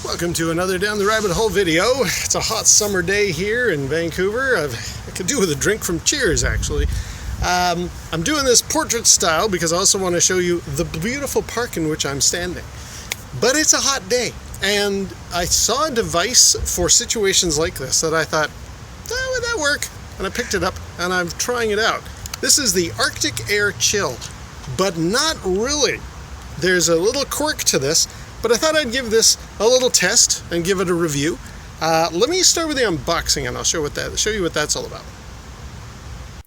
Welcome to another Down the Rabbit Hole video. It's a hot summer day here in Vancouver. I could do with a drink from Cheers, actually. I'm doing this portrait style because I also want to show you the beautiful park in which I'm standing. But it's a hot day, and I saw a device for situations like this that I thought, would that work? And I picked it up, and I'm trying it out. This is the Arctic Air Chill, but not really. There's a little quirk to this, but I thought I'd give this a little test and give it a review. Let me start with the unboxing, and I'll show you what that's all about.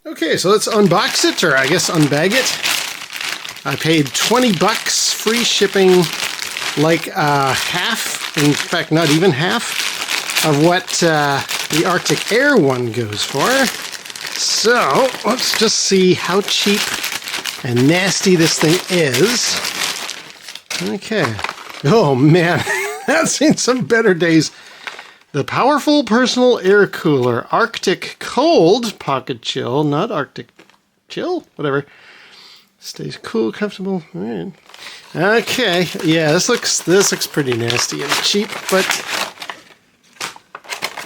Okay, so let's unbox it, or I guess unbag it. I paid 20 bucks, free shipping, like half, in fact not even half, of what the Arctic Air one goes for. So, let's just see how cheap and nasty this thing is. Okay. Oh man, I've seen some better days. The powerful personal air cooler, Arctic Cold Pocket Chill, not Arctic Chill, whatever. Stays cool, comfortable. All right. Okay, yeah, this looks pretty nasty and cheap, but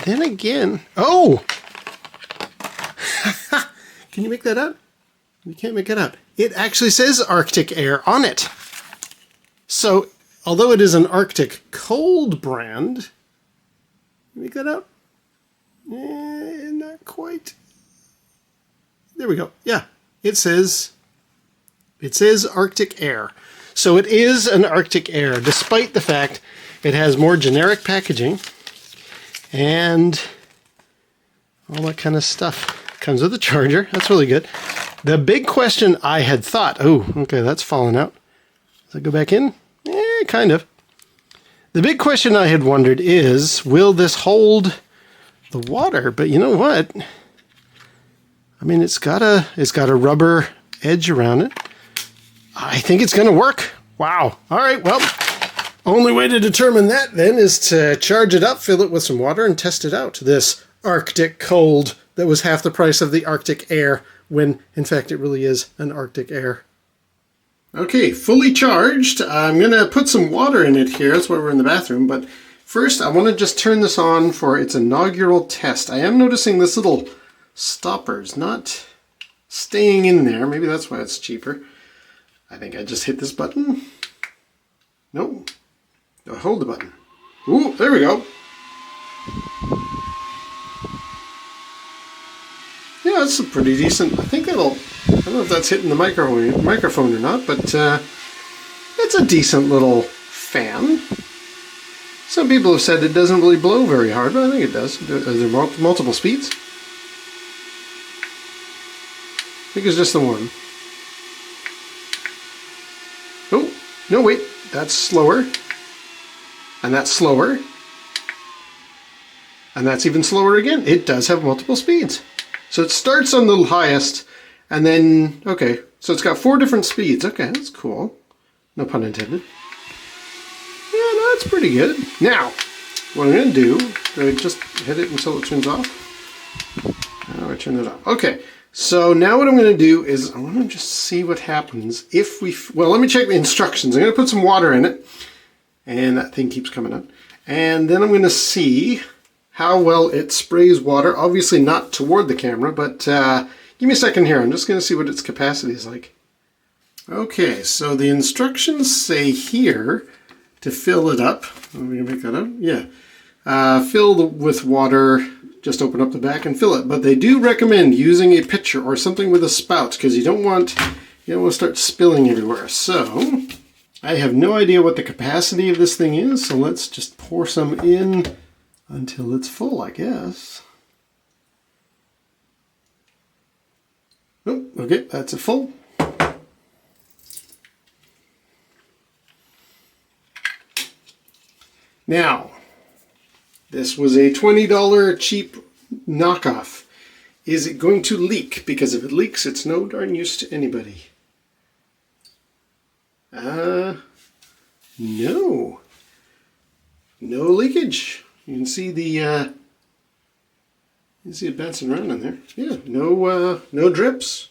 then again, oh, can you make that up? You can't make it up. It actually says Arctic Air on it. So, although it is an Arctic Cold brand, make that out? Not quite. There we go. Yeah, it says Arctic Air. So it is an Arctic Air, despite the fact it has more generic packaging and all that kind of stuff. Comes with a charger. That's really good. The big question I had thought, oh, okay, that's fallen out. Does it go back in? Kind of. The big question I had wondered is, will this hold the water? But you know what? I mean, it's got a rubber edge around it. I think it's going to work. Wow. All right, well, only way to determine that then is to charge it up, fill it with some water, and test it out. This Arctic Cold that was half the price of the Arctic Air, when in fact it really is an Arctic Air. Okay, fully charged. I'm going to put some water in it here. That's why we're in the bathroom. But first, I want to just turn this on for its inaugural test. I am noticing this little stopper's not staying in there. Maybe that's why it's cheaper. I think I just hit this button. Nope. No, hold the button. Ooh, there we go. Yeah, that's a pretty decent. I think that'll. I don't know if that's hitting the microphone or not, but it's a decent little fan. Some people have said it doesn't really blow very hard, but I think it does. Are there multiple speeds? I think it's just the one. Oh, no, wait. That's slower. And that's slower. And that's even slower again. It does have multiple speeds. So it starts on the highest, and then, okay, so it's got 4 different speeds. Okay, that's cool. No pun intended. Yeah, no, that's pretty good. Now, what I'm going to do, I just hit it until it turns off. Now I turn it off. Okay, so now what I'm going to do is I want to just see what happens if we, well, let me check the instructions. I'm going to put some water in it, and that thing keeps coming up. And then I'm going to see how well it sprays water. Obviously not toward the camera, but give me a second here. I'm just going to see what its capacity is like. Okay, so the instructions say here to fill it up. Are we going to make that up? Yeah. Fill with water. Just open up the back and fill it. But they do recommend using a pitcher or something with a spout because you don't want to start spilling everywhere. So I have no idea what the capacity of this thing is. So let's just pour some in until it's full, I guess. Oh, okay, that's a full. Now, this was a $20 cheap knockoff. Is it going to leak? Because if it leaks, it's no darn use to anybody. No. No leakage. You can see the it bouncing around in there. Yeah, no drips.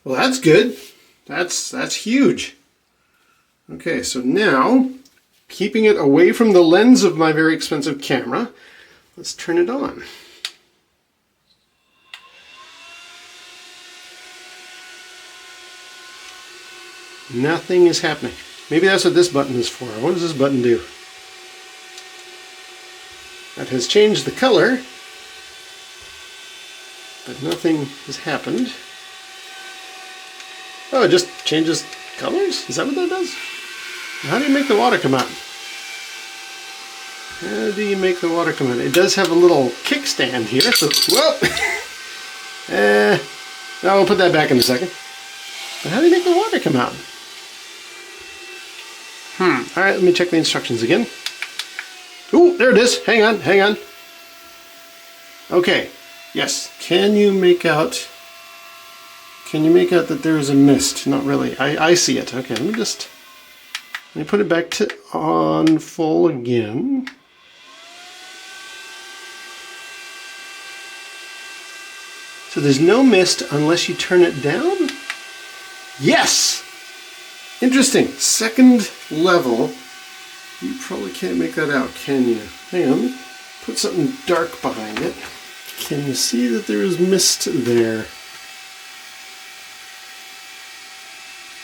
Well, that's good. That's huge. Okay, so now keeping it away from the lens of my very expensive camera. Let's turn it on. Nothing is happening. Maybe that's what this button is for. What does this button do? That has changed the color, but nothing has happened. Oh, it just changes colors? Is that what that does? How do you make the water come out? How do you make the water come out? It does have a little kickstand here, so whoa! No, we'll put that back in a second. But how do you make the water come out? Alright, let me check the instructions again. Ooh, there it is. Hang on, hang on. Okay, yes. Can you make out that there is a mist? Not really. I see it. Okay, let me put it back to on full again. So there's no mist unless you turn it down? Yes! Interesting. Second level. You probably can't make that out, can you? Hang on, let me put something dark behind it. Can you see that there is mist there?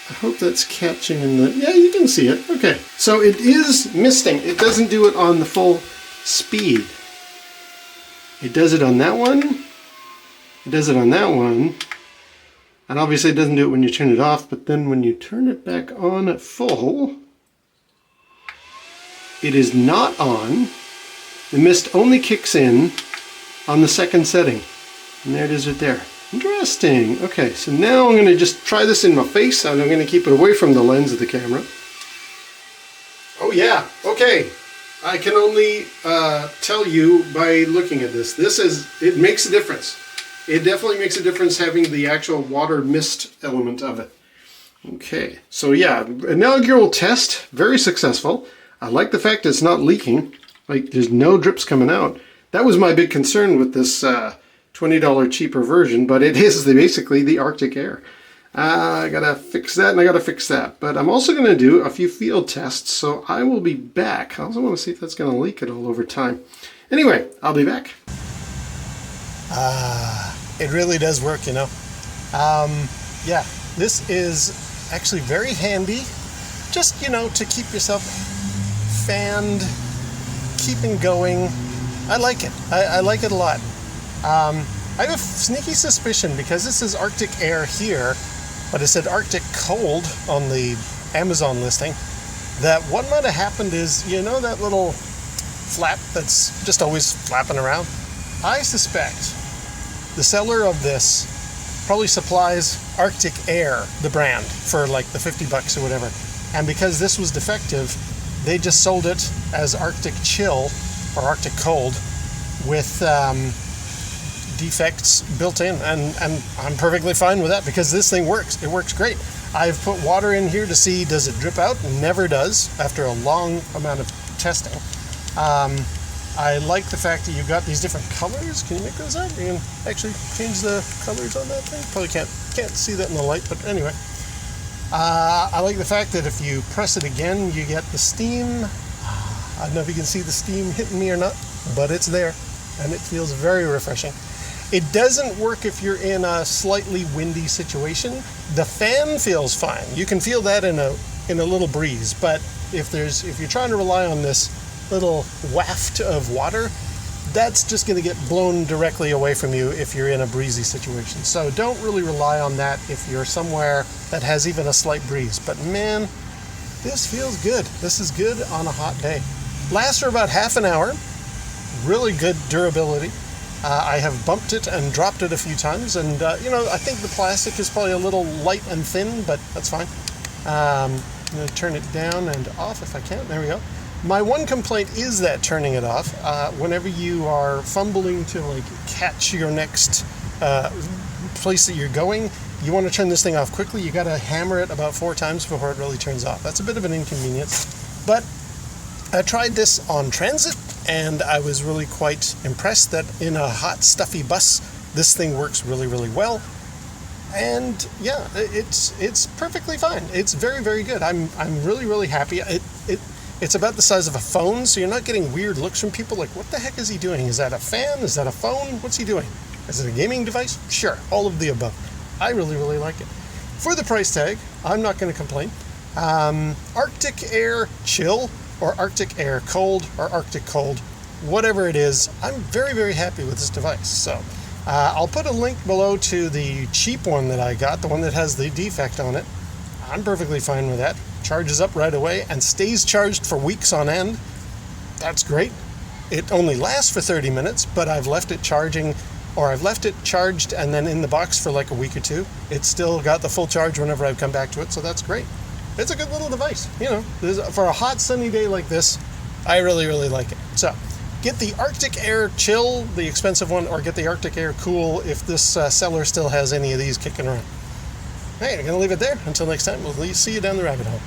I hope that's catching in the... Yeah, you can see it. Okay, so it is misting. It doesn't do it on the full speed. It does it on that one. It does it on that one. And obviously it doesn't do it when you turn it off, but then when you turn it back on at full, it is not on. The mist only kicks in on the second setting. And there it is right there. Interesting. Okay, so now I'm going to just try this in my face, and I'm going to keep it away from the lens of the camera. Oh yeah, okay. I can only tell you by looking at this. It makes a difference. It definitely makes a difference having the actual water mist element of it. Okay, so yeah, inaugural test, very successful. I like the fact it's not leaking, like there's no drips coming out. That was my big concern with this $20 cheaper version, but it is basically the Arctic Air. I gotta fix that and I gotta fix that. But I'm also gonna do a few field tests, so I will be back. I also want to see if that's gonna leak at all over time. Anyway, I'll be back. It really does work, you know. Yeah, this is actually very handy. Just, you know, to keep yourself fanned, keeping going. I like it. I like it a lot. I have a sneaky suspicion, because this is Arctic Air here, but it said Arctic Cold on the Amazon listing, that what might have happened is, you know that little flap that's just always flapping around? I suspect the seller of this probably supplies Arctic Air, the brand, for like the 50 bucks or whatever. And because this was defective, they just sold it as Arctic Chill or Arctic Cold with defects built in, and I'm perfectly fine with that, because this thing works. It works great. I've put water in here to see does it drip out. Never does after a long amount of testing. I like the fact that you've got these different colors. Can you make those out? You can actually change the colors on that thing. Probably can't see that in the light, but anyway. I like the fact that if you press it again, you get the steam. I don't know if you can see the steam hitting me or not, but it's there, and it feels very refreshing. It doesn't work if you're in a slightly windy situation. The fan feels fine. You can feel that in a little breeze, but if you're trying to rely on this little waft of water, that's just going to get blown directly away from you if you're in a breezy situation. So don't really rely on that if you're somewhere that has even a slight breeze. But man, this feels good. This is good on a hot day. Lasts for about half an hour. Really good durability. I have bumped it and dropped it a few times, and you know, I think the plastic is probably a little light and thin, but that's fine. I'm going to turn it down and off if I can. There we go. My one complaint is that turning it off. Whenever you are fumbling to like catch your next place that you're going, you want to turn this thing off quickly. You got to hammer it about 4 times before it really turns off. That's a bit of an inconvenience, but I tried this on transit, and I was really quite impressed that in a hot, stuffy bus, this thing works really, really well. And yeah, it's perfectly fine. It's very, very good. I'm really, really happy. It's about the size of a phone, so you're not getting weird looks from people like, what the heck is he doing? Is that a fan? Is that a phone? What's he doing? Is it a gaming device? Sure, all of the above. I really, really like it. For the price tag, I'm not going to complain. Arctic Air Chill, or Arctic Air Cold, or Arctic Cold, whatever it is, I'm very, very happy with this device. So I'll put a link below to the cheap one that I got, the one that has the defect on it. I'm perfectly fine with that. Charges up right away and stays charged for weeks on end. That's great. It only lasts for 30 minutes, but I've left it charging, or I've left it charged and then in the box for like a week or two. It's still got the full charge whenever I've come back to it, so that's great. It's a good little device, you know. For a hot sunny day like this, I really, really like it. So get the Arctic Air Chill, the expensive one, or get the Arctic Air Cool if this seller still has any of these kicking around. Hey, I'm going to leave it there. Until next time, we'll see you down the rabbit hole.